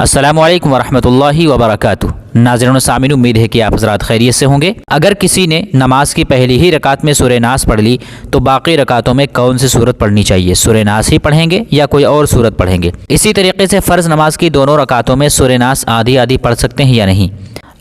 अस्सलामु अलैकुम वरहमतुल्लाहि वबरकातुह। नाज़रीन व सामीन, उम्मीद है कि आप हज़रात खैरियत से होंगे। अगर किसी ने नमाज की पहली ही रकात में सूरह नास पढ़ ली तो बाकी रकातों में कौन सी सूरत पढ़नी चाहिए? सूरह नास ही पढ़ेंगे या कोई और सूरत पढ़ेंगे? इसी तरीके से फ़र्ज़ नमाज की दोनों रकातों में सूरह नास आधी आधी पढ़ सकते हैं या नहीं?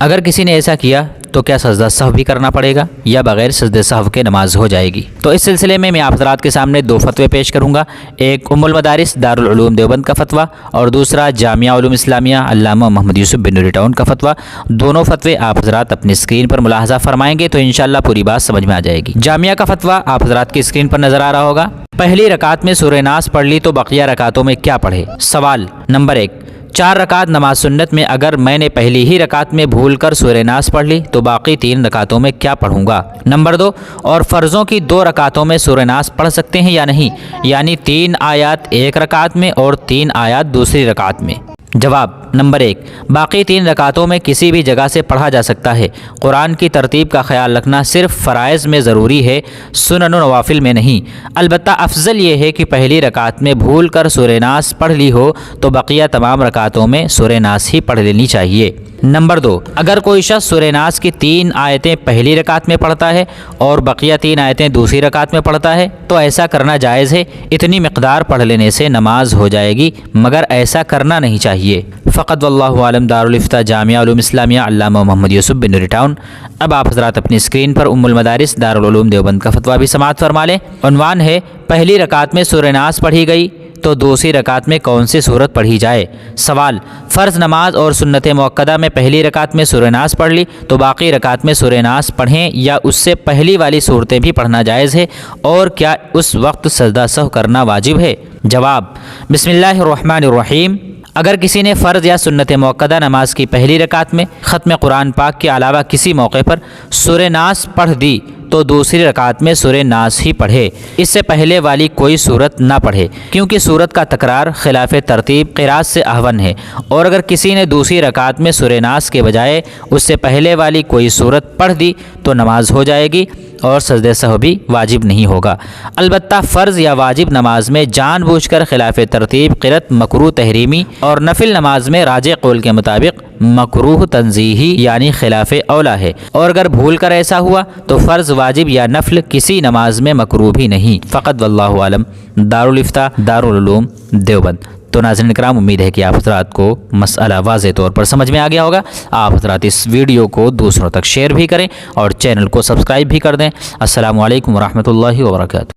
अगर किसी ने ऐसा किया तो क्या सजदा सहव भी करना पड़ेगा या बग़ैर सजदे सहव के नमाज हो जाएगी? तो इस सिलसिले में मैं आप हज़रात के सामने दो फतवे पेश करूँगा। एक उम्मुल मदारिस दारुल उलूम देवबंद का फतवा और दूसरा जामिया उलूम इस्लामिया अल्लामा मोहम्मद यूसुफ बिन नूरी टाउन का फतवा। दोनों फतवे आप हज़रात अपनी स्क्रीन पर मुलाहज़ा फरमाएंगे तो इंशाअल्लाह पूरी बात समझ में आ जाएगी। जामिया का फतवा आप हज़रात की स्क्रीन पर नज़र आ रहा होगा। पहली रकात में सूरह नास पढ़ ली तो बकिया रकातों में क्या पढ़े? सवाल नंबर 1, 4 रकात नमाज सुन्नत में अगर मैंने पहली ही रकात में भूलकर सूरह नास पढ़ ली तो बाकी 3 रकातों में क्या पढ़ूंगा? नंबर 2, और फ़र्ज़ों की 2 रकातों में सूरह नास पढ़ सकते हैं या नहीं, यानी 3 आयत एक रकात में और 3 आयत दूसरी रकात में? जवाब नंबर 1, बाकी 3 रकातों में किसी भी जगह से पढ़ा जा सकता है। कुरान की तरतीब का ख्याल रखना सिर्फ फ़राइज़ में ज़रूरी है, सुनन व नवाफिल में नहीं। अलबत्ता अफजल ये है कि पहली रकात में भूल कर सूरह नास पढ़ ली हो तो बकिया तमाम रकातों में सूरह नास ही पढ़ लेनी चाहिए। नंबर 2, अगर कोई शख्स सूरह नास की 3 आयतें पहली रकात में पढ़ता है और बकिया 3 आयतें दूसरी रकात में पढ़ता है तो ऐसा करना जायज़ है। इतनी मिक़दार पढ़ लेने से नमाज हो जाएगी, मगर ऐसा करना नहीं चाहिए। फ़क़त वल्लाहु आलम। दारुल इफ्ता जामिया उलूम इस्लामिया अल्लामा मोहम्मद यूसुफ बिन नूरी टाउन। अब आप हज़रात अपनी स्क्रीन पर उम्मुल मदारिस दारुल उलूम देवबंद का फतवा भी समाअत फरमा लें। उन्वान है, पहली रकात में सूरह नास पढ़ी गई तो दूसरी रकात में कौन सी सूरत पढ़ी जाए? सवाल, फ़र्ज़ नमाज और सुन्नत मुअक्कदा में पहली रकात में सूरह नास पढ़ ली तो बाकी रकात में सूरह नास पढ़ें या उससे पहली वाली सूरतें भी पढ़ना जायज़ है, और क्या उस वक्त सजदा सहव करना वाजिब है? जवाब बिस्मिल्लाहिर्रहमानिर्रहीम। अगर किसी ने फ़र्ज़ या सुन्नत मुअक्कदा नमाज की पहली रकात में ख़त्म कुरान पाक के अलावा किसी मौके पर सूरह नास पढ़ दी तो दूसरी रकात में सूरह नास ही पढ़े, इससे पहले वाली कोई सूरत ना पढ़े, क्योंकि सूरत का तकरार खिलाफ तरतीब क़िरात से अहवन है। और अगर किसी ने दूसरी रकात में सूरह नास के बजाय उससे पहले वाली कोई सूरत पढ़ दी तो नमाज हो जाएगी और सजदे सहव भी वाजिब नहीं होगा। अलबत्ता फ़र्ज़ या वाजिब नमाज में जानबूझकर खिलाफ तरतीब क़िरत मकरूह तहरीमी और नफिल नमाज में राजे कौल के मुताबिक मकरूह तंज़ीही यानी खिलाफ औला है। और अगर भूल कर ऐसा हुआ तो फ़र्ज़ वाजिब या नफल किसी नमाज में मकरूह भी नहीं। फ़क़त वल्लाहु आलम। दारुल इफ्ता दारुल उलूम देवबंद। तो नाज़रीन इकराम, उम्मीद है कि आप हज़रात को मसला वाज़ेह तौर पर समझ में आ गया होगा। आप हज़रात इस वीडियो को दूसरों तक शेयर भी करें और चैनल को सब्सक्राइब भी कर दें। अस्सलामु अलैकुम वरहमतुल्लाहि वबरकातुहू।